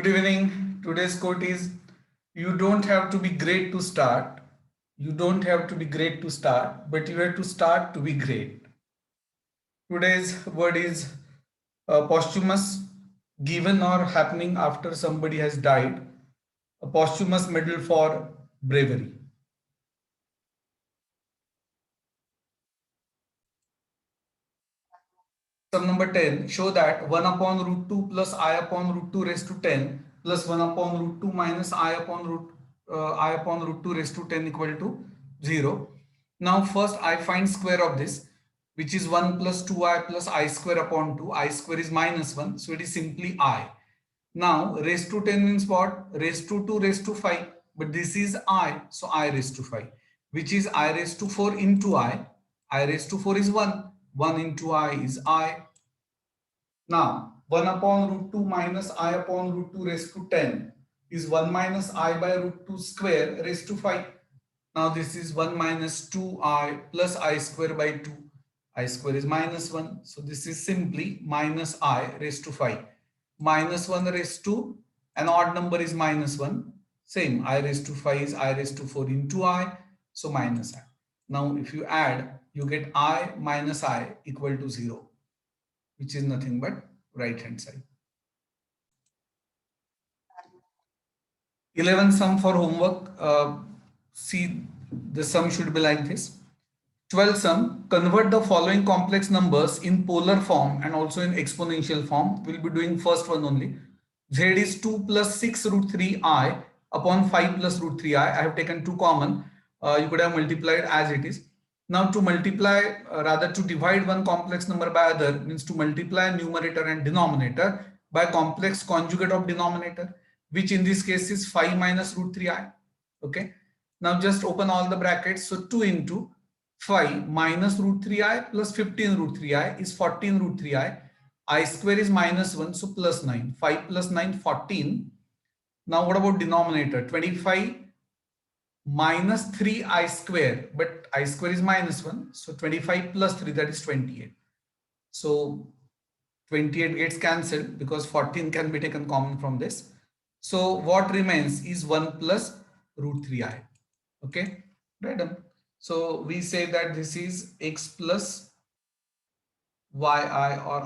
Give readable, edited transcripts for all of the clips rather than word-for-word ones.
Good evening. Today's quote is you don't have to be great to start. You don't have to be great to start, but you have to start to be great. Today's word is posthumous, given or happening after somebody has died. A posthumous medal for bravery. Sum number 10, show that 1 upon root 2 plus I upon root 2 raised to 10 plus 1 upon root 2 minus I upon root 2 raised to 10 equal to 0. Now first I find square of this, which is 1 plus 2I plus I square upon 2. I square is minus 1, so it is simply I. Now raised to 10 means what? Raised to 2 raised to 5, but this is I, so I raised to 5, which is I raised to 4 into I. I raised to 4 is 1. 1 into I is I. Now 1 upon root 2 minus I upon root 2 raised to 10 is 1 minus I by root 2 square raised to 5. Now this is 1 minus 2I plus I square by 2. I square is minus 1. So this is simply minus I raised to 5. Minus 1 raised to an odd number is minus 1. Same, I raised to 5 is I raised to 4 into I. So minus I. Now if you add, you get I minus I equal to 0, which is nothing but right hand side. 11 sum for homework. See, the sum should be like this. 12 sum, convert the following complex numbers in polar form and also in exponential form. We'll be doing first one only. Z is 2 plus 6 root 3I upon 5 plus root 3I. I have taken 2 common. You could have multiplied as it is. Now to multiply, rather to divide one complex number by other means to multiply numerator and denominator by complex conjugate of denominator, which in this case is 5 minus root 3I. Okay. Now just open all the brackets. So 2 into 5 minus root 3I plus 15 root 3I is 14 root 3I. I square is minus 1, so plus 9. 5 plus 9, 14. Now what about denominator? 25 minus 3I square, but I square is minus 1. So 25 plus 3, that is 28. So 28 gets cancelled because 14 can be taken common from this. So what remains is 1 plus root 3I. Okay, right done. So we say that this is x plus yi or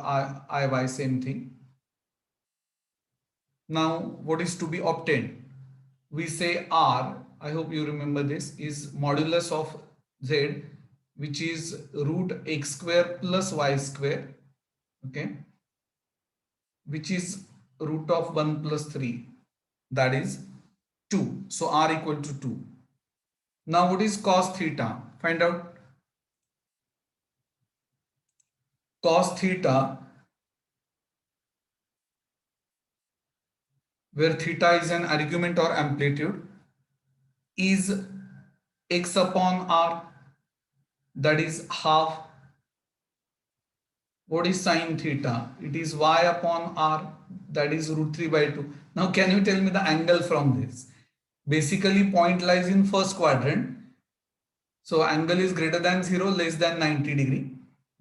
iy, same thing. Now what is to be obtained? We say r, I hope you remember this, is modulus of z, which is root x square plus y square, okay, which is root of 1 plus 3, that is 2. So r equal to 2. Now what is cos theta? Find out. Cos theta, where theta is an argument or amplitude, is x upon r, that is half. What is sine theta? It is y upon r, that is root 3 by 2. Now can you tell me the angle from this? Basically point lies in first quadrant. So angle is greater than 0, less than 90 degree.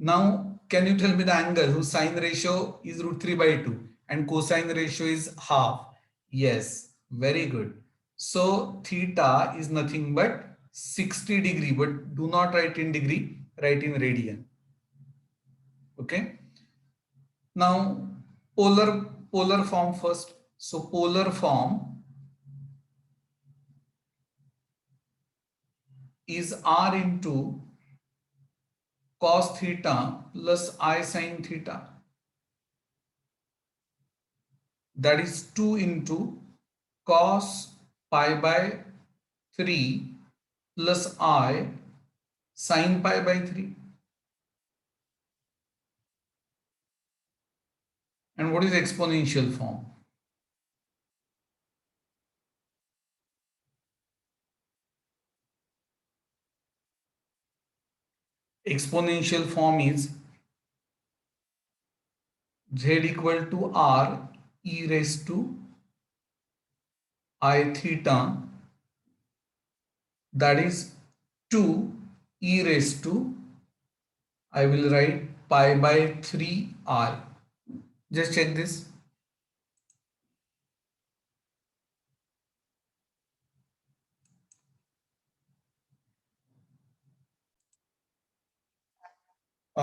Now can you tell me the angle whose sine ratio is root 3 by 2 and cosine ratio is half? Yes, very good. So theta is nothing but 60 degree, but do not write in degree, write in radian. Okay. Now polar form first. So polar form is r into cos theta plus I sin theta. That is 2 into cos pi by 3 plus I sin pi by 3. And what is exponential form? Exponential form is z equal to r e raised to I theta, that is 2 e raised to, I will write pi by 3 r. Just check this.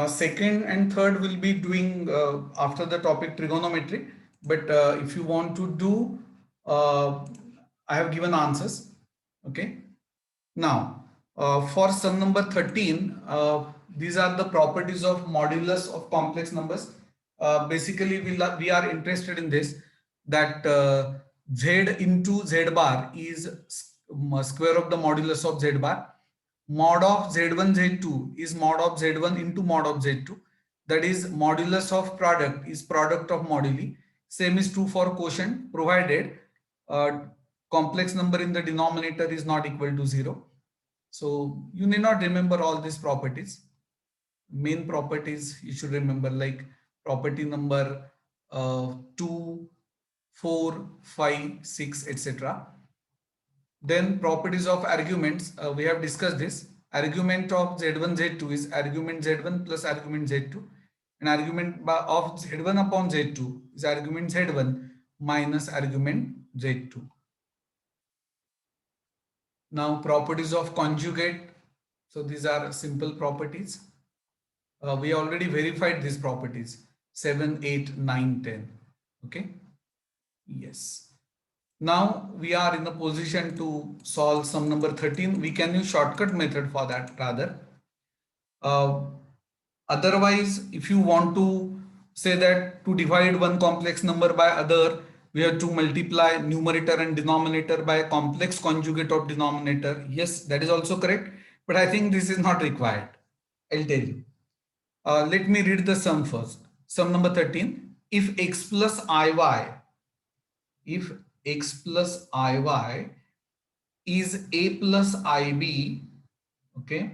Second and third will be doing after the topic trigonometry. But if you want to do, I have given answers. Okay. Now, for sum number 13, these are the properties of modulus of complex numbers. Basically, we are interested in this, that z into z bar is square of the modulus of z bar. Mod of z1 z2 is mod of z1 into mod of z2. That is, modulus of product is product of moduli. Same is true for quotient, provided complex number in the denominator is not equal to 0. So you need not remember all these properties. Main properties you should remember, like property number 2, 4, 5, 6, etc. Then properties of arguments, we have discussed this. Argument of z1 z2 is argument z1 plus argument z2, and argument of z1 upon z2 is argument z1 minus argument z2. Now properties of conjugate. So these are simple properties. We already verified these properties 7, 8, 9, 10. Okay. Yes. Now we are in the position to solve sum number 13. We can use shortcut method for that rather. Otherwise, if you want to say that to divide one complex number by other, we have to multiply numerator and denominator by a complex conjugate of denominator. Yes, that is also correct. But I think this is not required. I'll tell you. Let me read the sum first. Sum number 13. If x plus iy, if x plus iy is a plus ib, okay,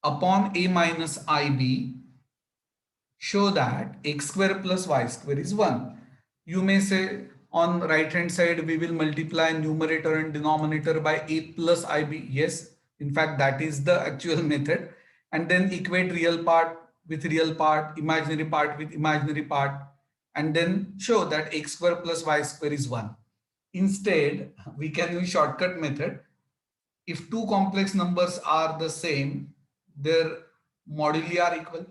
upon a minus ib, show that x square plus y square is 1. You may say on right hand side we will multiply numerator and denominator by a plus ib. Yes, in fact that is the actual method. And then equate real part with real part, imaginary part with imaginary part, and then show that x square plus y square is 1. Instead, we can use shortcut method. If two complex numbers are the same, their moduli are equal.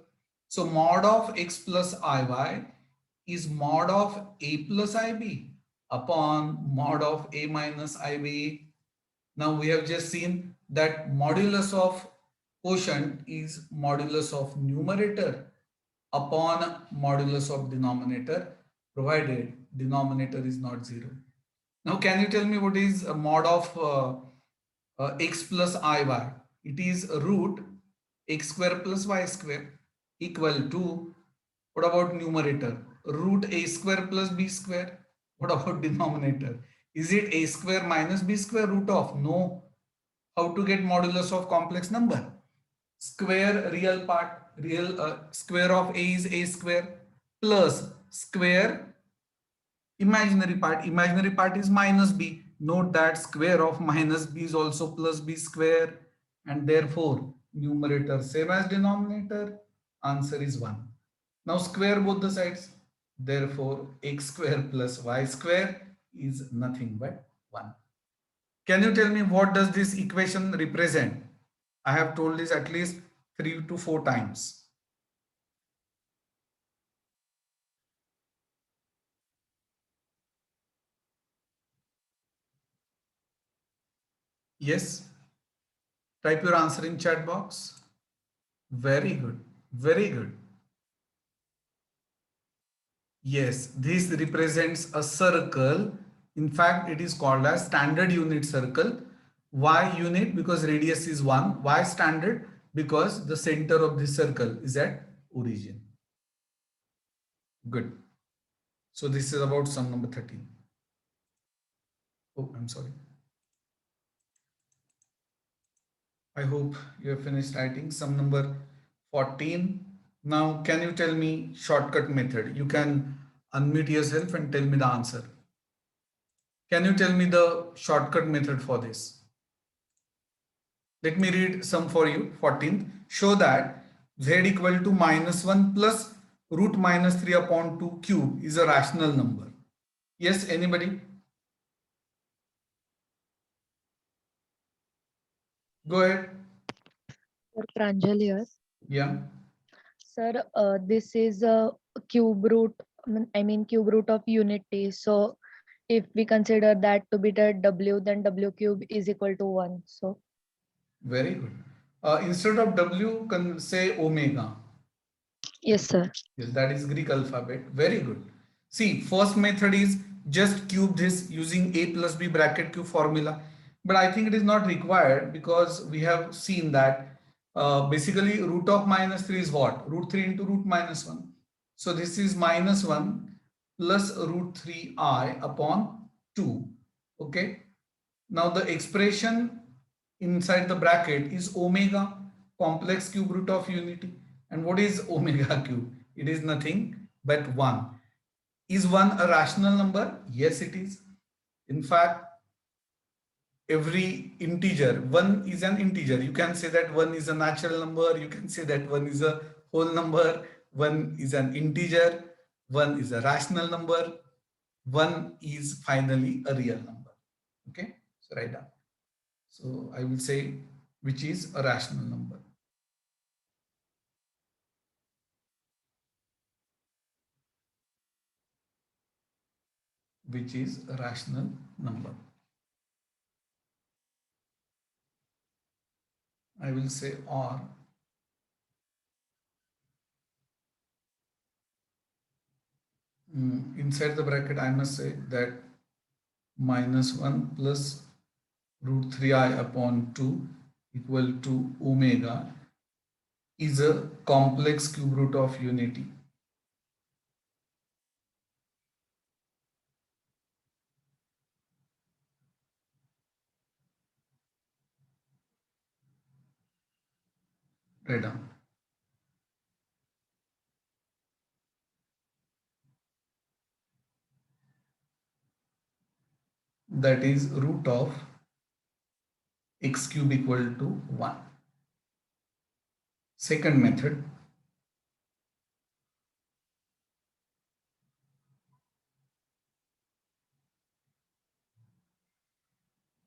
So mod of x plus iy is mod of a plus ib upon mod of a minus ib. Now we have just seen that modulus of quotient is modulus of numerator upon modulus of denominator, provided denominator is not 0. Now can you tell me what is a mod of x plus iy? It is root x square plus y square equal to, what about numerator? Root a square plus b square. What about denominator? Is it a square minus b square root of? No. How to get modulus of complex number? Square real part, real square of a is a square plus square imaginary part is minus b. Note that square of minus b is also plus b square, and therefore numerator same as denominator. Answer is 1. Now square both the sides, therefore x square plus y square is nothing but 1. Can you tell me what does this equation represent? I have told this at least 3 to 4 times. Yes, type your answer in chat box. Very good, very good. Yes, this represents a circle. In fact, it is called as standard unit circle. Why unit? Because radius is 1. Why standard? Because the center of this circle is at origin. Good. So this is about sum number 13. Oh, I'm sorry. I hope you have finished writing sum number 14. Now, can you tell me shortcut method? You can unmute yourself and tell me the answer. Can you tell me the shortcut method for this? Let me read some for you. 14th. Show that z equal to -1 plus root minus 3 upon 2 cube is a rational number. Yes, anybody? Go ahead. Sir Pranjal here. Yeah. Sir, this is a cube root, cube root of unity. So if we consider that to be the W, then W cube is equal to 1. So Very good. Instead of W, can say omega. yes, sir. Yes, that is Greek alphabet. Very good. See, first method is just cube this using a plus b bracket cube formula. But I think it is not required because we have seen that basically root of minus 3 is what? Root 3 into root minus 1. So this is minus 1 plus root 3I upon 2. Okay. Now the expression inside the bracket is omega, complex cube root of unity. And what is omega cube? It is nothing but 1. Is 1 a rational number? Yes, it is. In fact, every integer, 1 is an integer. You can say that 1 is a natural number. You can say that 1 is a whole number. 1 is an integer. 1 is a rational number. 1 is finally a real number. Okay, so write down. So I will say which is a rational number. Which is a rational number. I will say or inside the bracket I must say that minus 1 plus root 3I upon 2 equal to omega is a complex cube root of unity. Write down. That is root of x cube equal to 1. Second method,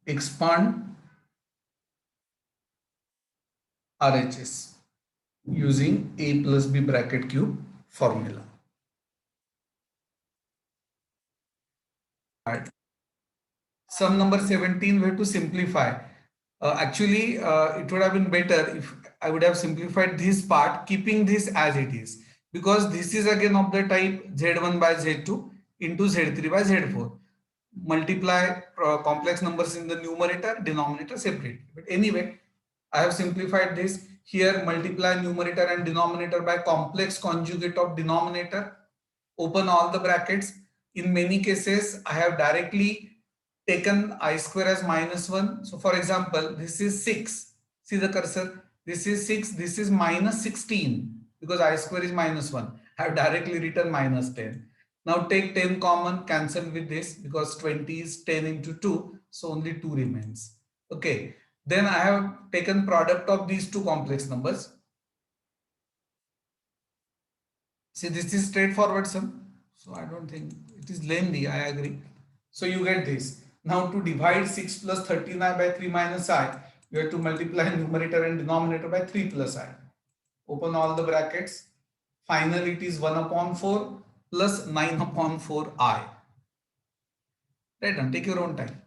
expand RHS using a plus b bracket cube formula. Sum number 17 we have to simplify. Actually, it would have been better if I would have simplified this part, keeping this as it is, because this is again of the type Z1 by Z2 into Z3 by Z4. Multiply complex numbers in the numerator, denominator separately. But anyway, I have simplified this. Here, multiply numerator and denominator by complex conjugate of denominator. Open all the brackets. In many cases, I have directly taken I square as minus 1. So for example, this is 6. See the cursor? This is 6. This is minus 16 because I square is minus 1. I have directly written minus 10. Now take 10 common, cancel with this because 20 is 10 into 2. So only 2 remains. Okay. Then I have taken product of these two complex numbers. See, this is straightforward sum. So I don't think it is lengthy. I agree. So you get this. Now to divide 6 plus 39 by 3 minus I, you have to multiply numerator and denominator by 3 plus I. Open all the brackets. Finally, it is 1 upon 4 plus 9 upon 4 I. Right, done. Take your own time.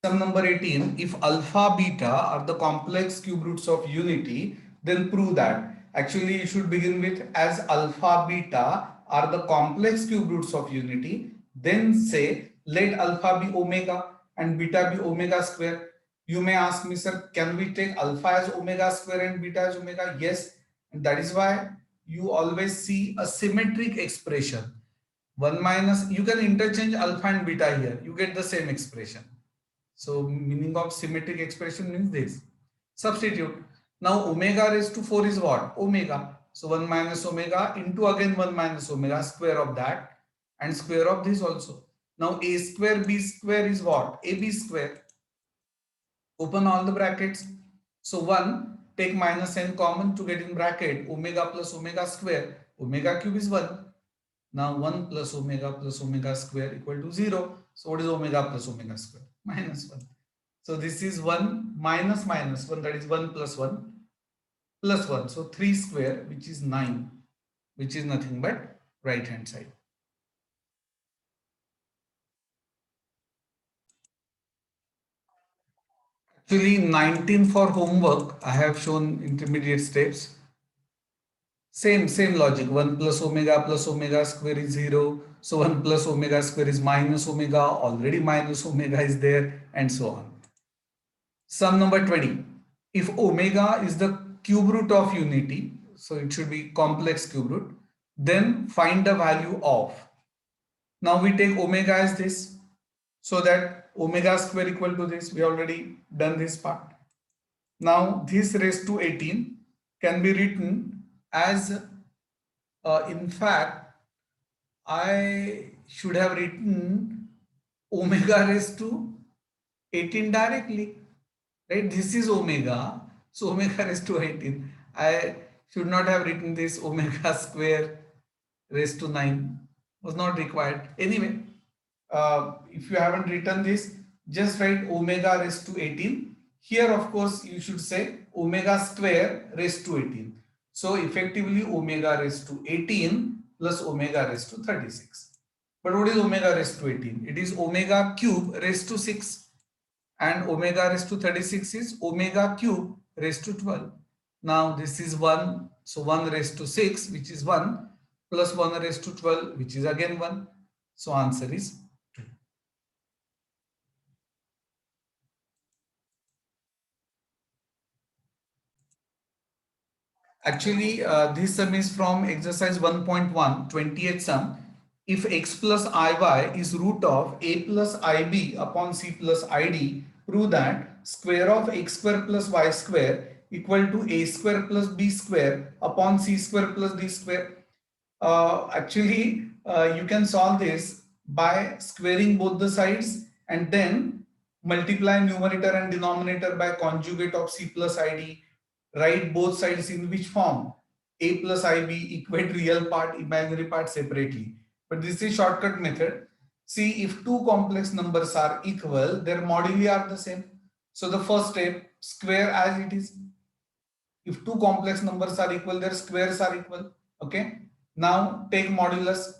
Sum number 18, if alpha beta are the complex cube roots of unity, then prove that. Actually, you should begin with as alpha beta are the complex cube roots of unity, then say let alpha be omega and beta be omega square. You may ask me, sir, can we take alpha as omega square and beta as omega? Yes, and that is why you always see a symmetric expression. 1 minus, you can interchange alpha and beta here, you get the same expression. So meaning of symmetric expression means this. Substitute. Now omega raised to 4 is what? Omega. So 1 minus omega into again 1 minus omega, square of that and square of this also. Now a square b square is what? Ab square. Open all the brackets. So 1, take minus n common to get in bracket omega plus omega square. Omega cube is 1. Now 1 plus omega square equal to 0. So what is omega plus omega square? Minus 1. So this is 1 minus minus 1, that is 1 plus 1 plus 1. So 3 square, which is 9, which is nothing but right hand side. Actually 19 for homework, I have shown intermediate steps. Same logic. 1 plus omega square is 0. So 1 plus omega square is minus omega. Already minus omega is there, and so on. Sum number 20. If omega is the cube root of unity, so it should be complex cube root, then find the value of. Now we take omega as this, so that omega square equal to this. We already done this part. Now this raised to 18 can be written as, in fact, I should have written omega raised to 18 directly, right? This is omega, so omega raised to 18. I should not have written this omega square raised to 9, was not required. Anyway, if you haven't written this, just write omega raised to 18. Here, of course, you should say omega square raised to 18. So effectively omega raised to 18 plus omega raised to 36. But what is omega raised to 18? It is omega cube raised to 6. And omega raised to 36 is omega cube raised to 12. Now this is 1. So 1 raised to 6, which is 1, plus 1 raised to 12, which is again 1. So answer is 2. Actually, this sum is from exercise 1.1, 20th sum. If x plus iy is root of a plus ib upon c plus id, prove that square of x square plus y square equal to a square plus b square upon c square plus d square. Actually, you can solve this by squaring both the sides and then multiply numerator and denominator by conjugate of c plus id. Write both sides in which form? A plus ib, equate real part, imaginary part separately. But this is shortcut method. See, if two complex numbers are equal, their moduli are the same. So the first step, square as it is. If two complex numbers are equal, their squares are equal. Okay. Now take modulus.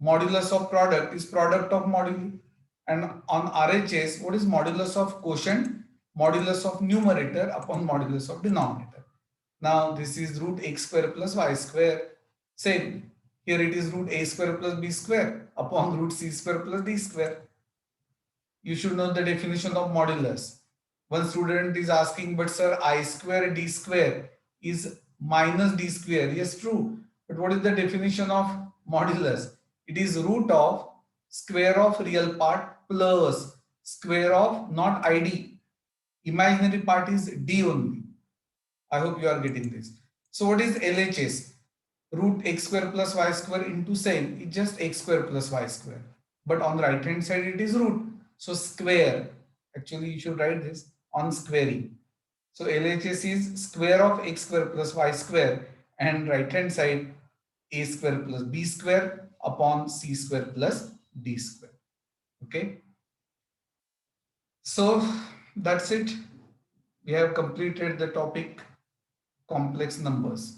Modulus of product is product of moduli. And on RHS, what is modulus of quotient? Modulus of numerator upon modulus of denominator. Now this is root x square plus y square. Same. Here it is root a square plus b square upon root c square plus d square. You should know the definition of modulus. One student is asking, but sir, I square d square is minus d square. Yes, true. But what is the definition of modulus? It is root of square of real part plus square of not id. Imaginary part is d only. I hope you are getting this. So what is LHS? Root x square plus y square into same. It's just x square plus y square. But on the right hand side it is root. So square. Actually you should write this on squaring. So LHS is square of x square plus y square, and right hand side a square plus b square upon c square plus d square. Okay. So that's it. We have completed the topic complex numbers.